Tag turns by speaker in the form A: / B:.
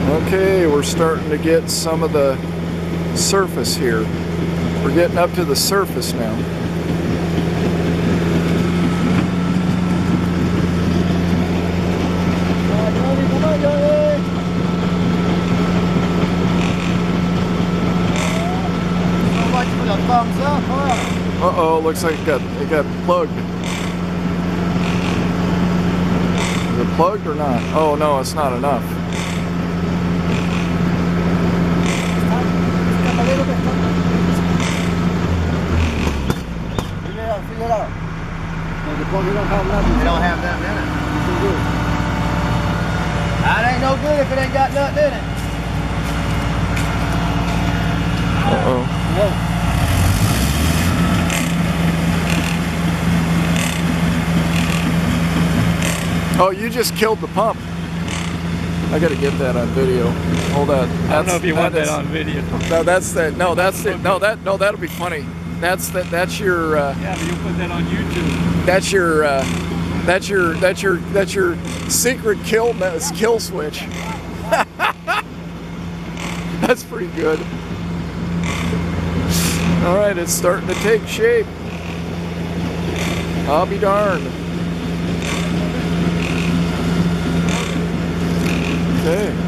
A: Okay, we're starting to get some of the surface here. We're getting up to the surface now. Uh-oh, looks like it got plugged. Is it plugged or not? Oh no, it's not enough.
B: You don't have nothing in it. That ain't no good if it ain't got nothing in it.
A: Uh-oh. Oh, you just killed the pump. I gotta get that on video. Hold that.
C: I don't know if you want that on video.
A: No, that's that. No, that's it. No, that'll be funny. That's your.
C: Yeah, but you'll put that on YouTube.
A: That's your secret kill switch. That's pretty good. All right, it's starting to take shape. I'll be darned. Okay.